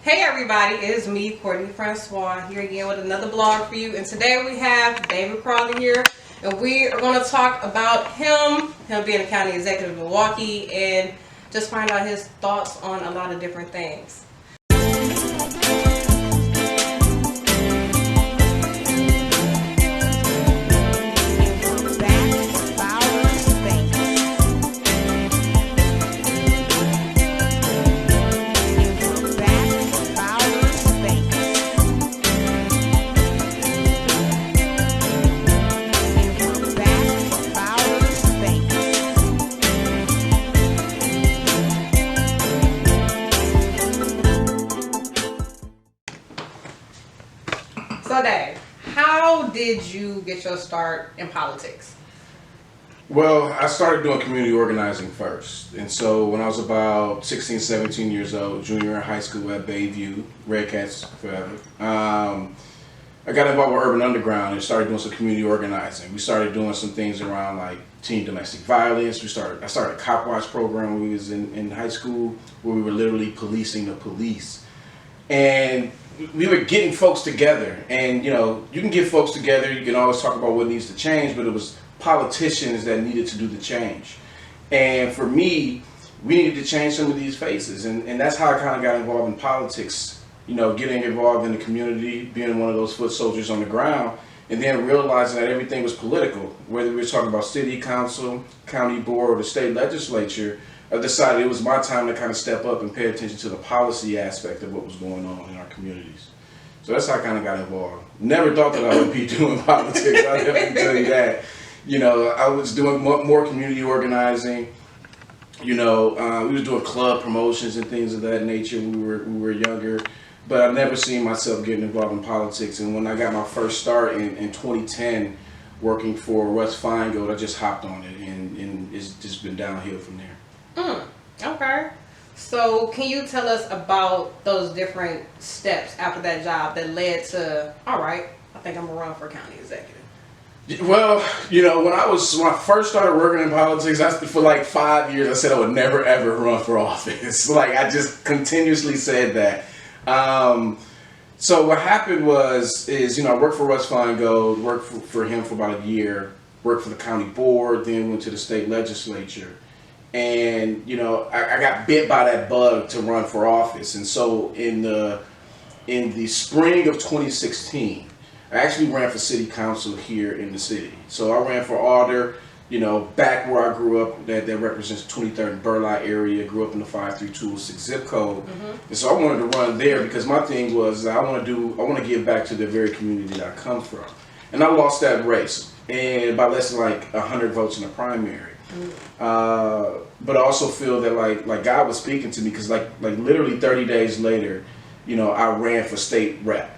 Hey everybody, it is me, Courtney Francois, here again with another blog for you. And today we have David Crowley here, and we are going to talk about him being a county executive of Milwaukee, and just find out his thoughts on a lot of different things. So Dave, how did you get your start in politics? Well, I started doing community organizing first. And so when I was about 16, 17 years old, junior in high school at Bayview, Red Cats forever, I got involved with Urban Underground and started doing some community organizing. We started doing some things around like teen domestic violence. I started a cop watch program when we was in high school, where we were literally policing the police. And we were getting folks together, and you can get folks together, you can always talk about what needs to change, but it was politicians that needed to do the change. And for me, we needed to change some of these faces, and that's how I kind of got involved in politics, getting involved in the community, being one of those foot soldiers on the ground, and then realizing that everything was political. Whether we were talking about city council, county board, or the state legislature, I decided it was my time to kind of step up and pay attention to the policy aspect of what was going on in our communities. So that's how I kind of got involved. Never thought that I would be doing politics. I'll definitely tell you that. I was doing more community organizing. We was doing club promotions and things of that nature when we were younger. But I never seen myself getting involved in politics. And when I got my first start in 2010, working for Russ Feingold, I just hopped on it, and it's just been downhill from there. Okay. So can you tell us about those different steps after that job that led to, all right, I think I'm gonna run for county executive? Well, when I first started working in politics, for like 5 years, I said I would never ever run for office. Like, I just continuously said that. So what happened is I worked for Russ Feingold, worked for him for about a year, worked for the county board, then went to the state legislature. And I got bit by that bug to run for office, and so in the spring of 2016, I actually ran for city council here in the city. So I ran for alder, back where I grew up, that represents the 23rd and Burleigh area. Grew up in the 53206 zip code, and so I wanted to run there because my thing was I want to give back to the very community that I come from, and I lost that race, and by less than like 100 votes in the primary. But I also feel that like God was speaking to me, because like literally 30 days later, I ran for state rep.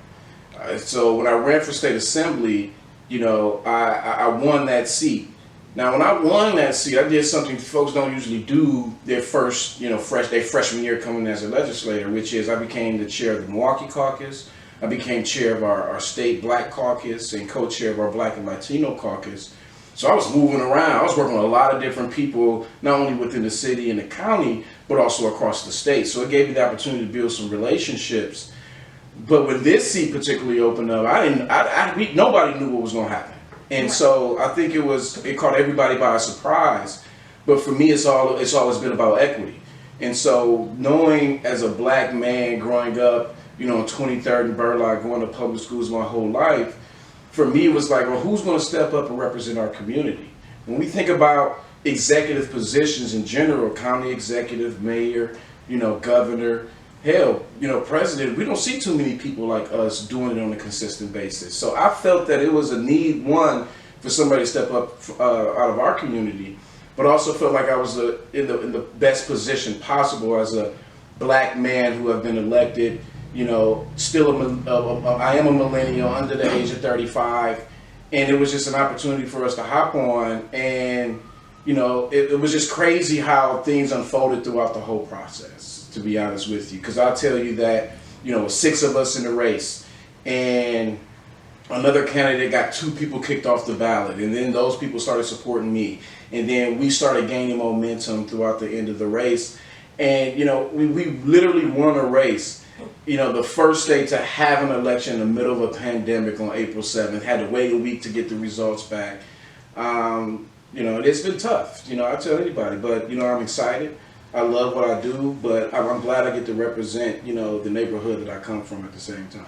So when I ran for state assembly, I won that seat. Now when I won that seat, I did something folks don't usually do their first, their freshman year coming as a legislator, which is I became the chair of the Milwaukee caucus. I became chair of our state black caucus and co-chair of our black and Latino caucus. So I was moving around. I was working with a lot of different people, not only within the city and the county, but also across the state. So it gave me the opportunity to build some relationships. But when this seat particularly opened up, nobody knew what was going to happen. And so I think it caught everybody by surprise. But for me, it's always been about equity. And so knowing as a black man growing up, in 23rd and Burleigh, going to public schools my whole life, for me, it was like, well, who's going to step up and represent our community? When we think about executive positions in general, county executive, mayor, governor, hell, president, we don't see too many people like us doing it on a consistent basis. So I felt that it was a need, one, for somebody to step up out of our community, but also felt like I was in the best position possible as a black man who have been elected. I am a millennial under the age of 35, and it was just an opportunity for us to hop on, and it was just crazy how things unfolded throughout the whole process, to be honest with you, because I'll tell you that 6 of us in the race, and another candidate got 2 people kicked off the ballot, and then those people started supporting me, and then we started gaining momentum throughout the end of the race, and we literally won a race the first state to have an election in the middle of a pandemic on April 7th, had to wait a week to get the results back. It's been tough. I tell anybody, but I'm excited. I love what I do, but I'm glad I get to represent, the neighborhood that I come from at the same time.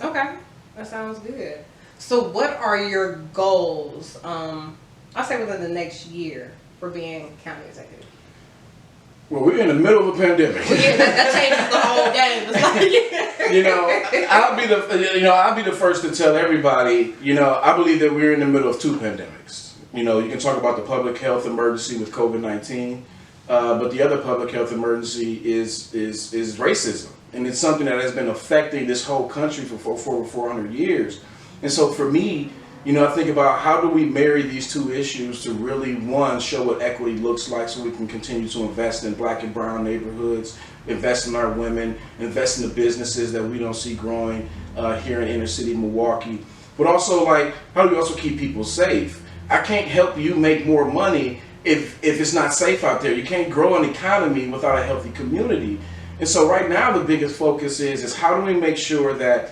Okay, that sounds good. So what are your goals, I'll say within the next year, for being county executive? Well, we're in the middle of a pandemic. Well, yeah, that changes the whole game. It's like, I'll be the first to tell everybody, I believe that we're in the middle of two pandemics. You can talk about the public health emergency with COVID-19, but the other public health emergency is racism. And it's something that has been affecting this whole country for over 400 years. And so for me, I think about how do we marry these two issues to really, one, show what equity looks like so we can continue to invest in black and brown neighborhoods, invest in our women, invest in the businesses that we don't see growing here in inner city Milwaukee. But also, how do we also keep people safe? I can't help you make more money if it's not safe out there. You can't grow an economy without a healthy community. And so right now the biggest focus is how do we make sure that,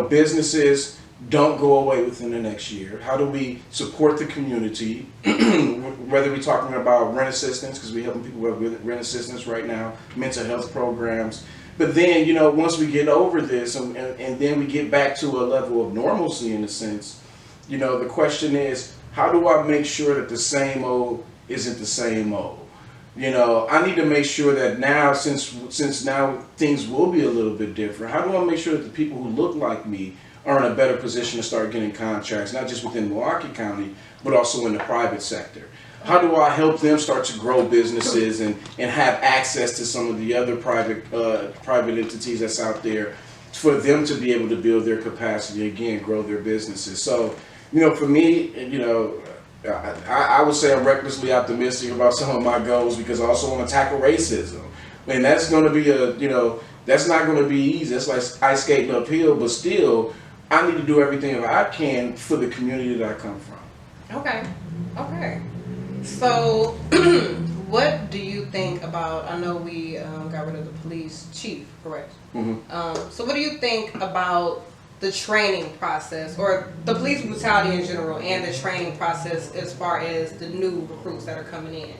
businesses don't go away within the next year? How do we support the community, whether we're talking about rent assistance, because we're helping people with rent assistance right now, mental health programs. But then, once we get over this and then we get back to a level of normalcy in a sense, the question is, how do I make sure that the same old isn't the same old? I need to make sure that now, since now things will be a little bit different, how do I make sure that the people who look like me are in a better position to start getting contracts, not just within Milwaukee County, but also in the private sector? How do I help them start to grow businesses and have access to some of the other private entities that's out there for them to be able to build their capacity, again, grow their businesses? So, for me, I would say I'm recklessly optimistic about some of my goals because I also want to tackle racism. And that's going to be that's not going to be easy. It's like ice skating uphill, but still, I need to do everything that I can for the community that I come from. Okay. So, what do you think about, I know we got rid of the police chief, correct? Mm-hmm. So what do you think about the training process, or the police brutality in general, and the training process as far as the new recruits that are coming in?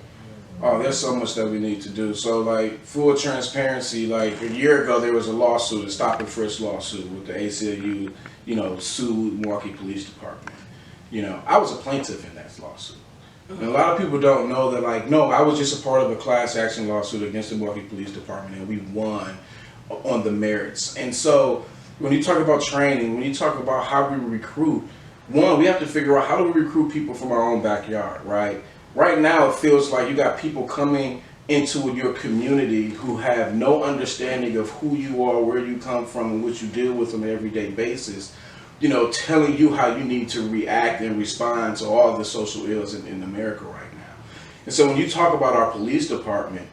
Oh, there's so much that we need to do. So, full transparency, a year ago there was a lawsuit, a stop and frisk lawsuit with the ACLU, sued Milwaukee Police Department. I was a plaintiff in that lawsuit. And a lot of people don't know that, no, I was just a part of a class action lawsuit against the Milwaukee Police Department, and we won on the merits. And so, when you talk about training, when you talk about how we recruit, one, we have to figure out how do we recruit people from our own backyard, right? Right now, it feels like you got people coming into your community who have no understanding of who you are, where you come from, and what you deal with on an everyday basis, telling you how you need to react and respond to all of the social ills in America right now. And so when you talk about our police department,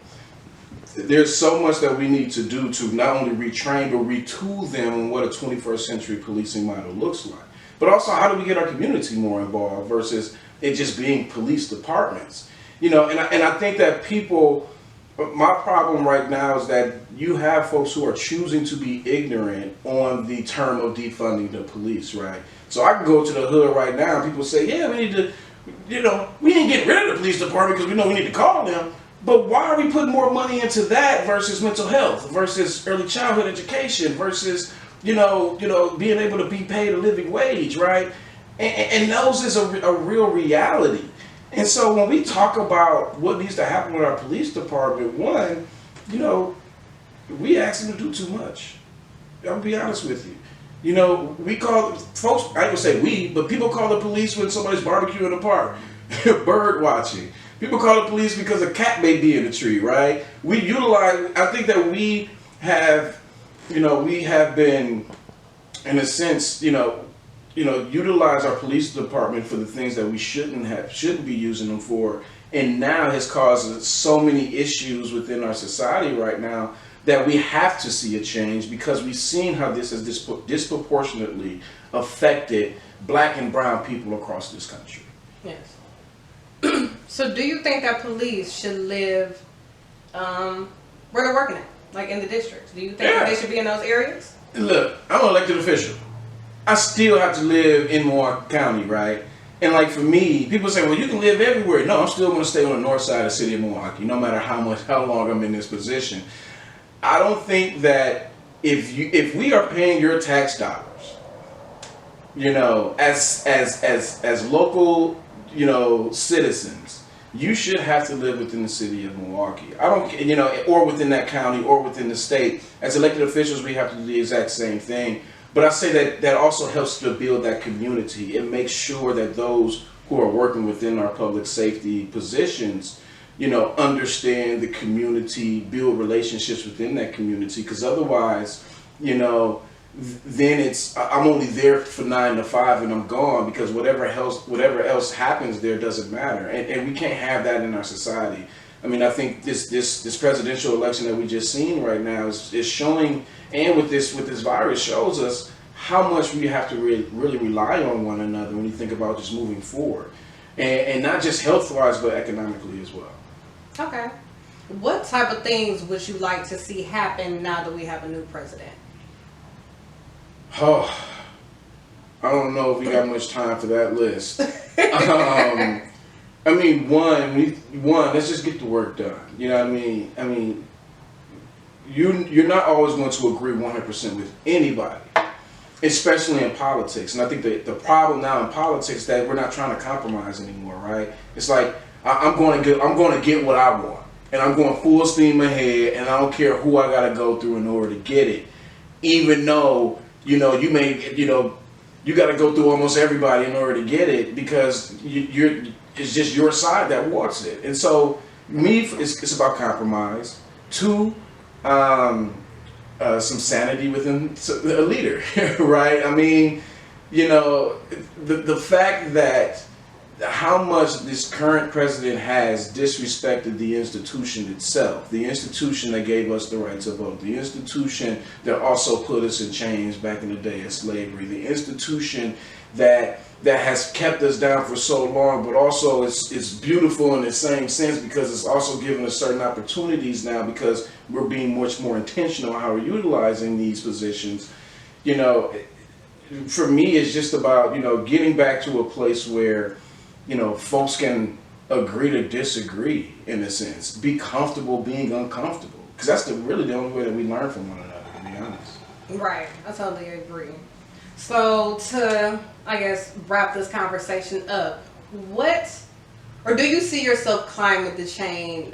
there's so much that we need to do to not only retrain but retool them on what a 21st century policing model looks like. But also, how do we get our community more involved versus it just being police departments? And I think that my problem right now is that you have folks who are choosing to be ignorant on the term of defunding the police, right? So I can go to the hood right now and people say, yeah, we need to, we ain't getting rid of the police department because we know we need to call them. But why are we putting more money into that versus mental health, versus early childhood education, versus, being able to be paid a living wage, right? And those is a real reality. And so when we talk about what needs to happen with our police department, one, we ask them to do too much. I'll be honest with you. We call folks, I ain't gonna say we, but people call the police when somebody's barbecuing in the park, bird watching. People call the police because a cat may be in the tree, right? I think that we have been, in a sense, utilize our police department for the things that we shouldn't be using them for, and now has caused so many issues within our society right now that we have to see a change because we've seen how this has disproportionately affected black and brown people across this country. Yes. So do you think that police should live where they're working at? Like in the districts? Do you think that they should be in those areas? Look, I'm an elected official. I still have to live in Milwaukee County, right? And like for me, people say, well, you can live everywhere. No, I'm still going to stay on the north side of the city of Milwaukee, no matter how long I'm in this position. I don't think that if we are paying your tax dollars, you know, as local, you know, citizens, you should have to live within the city of Milwaukee. I don't, you know, or within that county or within the state. As elected officials, we have to do the exact same thing. But I say that also helps to build that community. It makes sure that those who are working within our public safety positions, you know, understand the community, build relationships within that community. Because otherwise, you know, then I'm only there for 9 to 5 and I'm gone, because whatever else happens there doesn't matter. And we can't have that in our society. I mean, I think this presidential election that we just seen right now is showing, and with this virus shows us how much we have to really rely on one another when you think about just moving forward, and not just health-wise but economically as well. Okay. What type of things would you like to see happen now that we have a new president? Oh, I don't know if we got much time for that list. I mean, one, let's just get the work done. You know what I mean? I mean, you're not always going to agree 100% with anybody, especially in politics. And I think the problem now in politics is that we're not trying to compromise anymore, right? It's like I'm going to get what I want, and I'm going full steam ahead, and I don't care who I got to go through in order to get it, even though, you know, you got to go through almost everybody in order to get it, because it's just your side that wants it. And so, it's about compromise. 2, some sanity within a leader, right? I mean, you know, the fact that how much this current president has disrespected the institution itself, the institution that gave us the right to vote, the institution that also put us in chains back in the day of slavery, the institution that has kept us down for so long, but also it's beautiful in the same sense, because it's also given us certain opportunities now, because we're being much more intentional how we're utilizing these positions. You know, for me, it's just about, you know, getting back to a place where, you know, folks can agree to disagree, in a sense. Be comfortable being uncomfortable. Because that's really the only way that we learn from one another, to be honest. Right. I totally agree. So to, I guess, wrap this conversation up, do you see yourself climbing the chain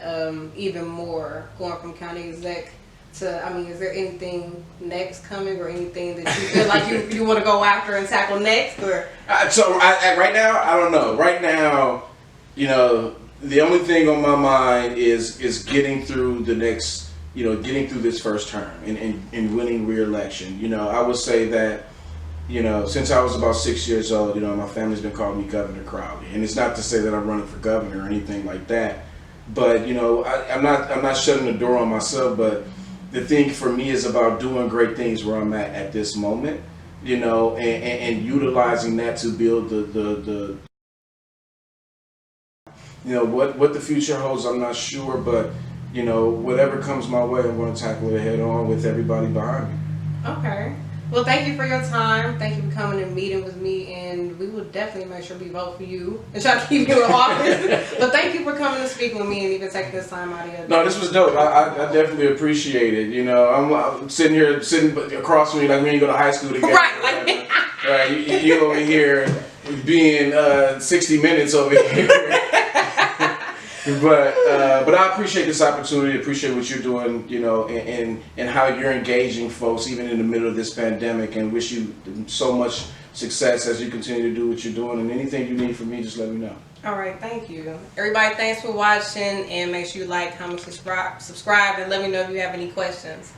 even more, going from county exec to, I mean, is there anything next coming, or anything that you feel like you want to go after and tackle next? Or right now, I don't know. Right now, you know, the only thing on my mind is getting through the next, you know, getting through this first term and winning re-election. You know, I would say that, you know, since I was about 6 years old, you know, my family's been calling me Governor Crowley, and it's not to say that I'm running for governor or anything like that, but, you know, I'm not shutting the door on myself. But the thing for me is about doing great things where I'm at this moment, you know, and utilizing that to build the you know, what the future holds, I'm not sure, but, you know, whatever comes my way, I'm going to tackle it head on with everybody behind me. Okay. Well, thank you for your time. Thank you for coming and meeting with me, and we will definitely make sure we vote for you and try to keep you in office. But thank you for coming and speaking with me and even taking this time out of your day. No, this was dope. I definitely appreciate it. You know, I'm sitting across from you like we didn't go to high school together. Right. Right. You over here being 60 minutes over here. But I appreciate this opportunity, appreciate what you're doing, you know, and how you're engaging folks even in the middle of this pandemic, and wish you so much success as you continue to do what you're doing, and anything you need from me, just let me know. All right, thank you. Everybody, thanks for watching, and make sure you like, comment, subscribe, and let me know if you have any questions.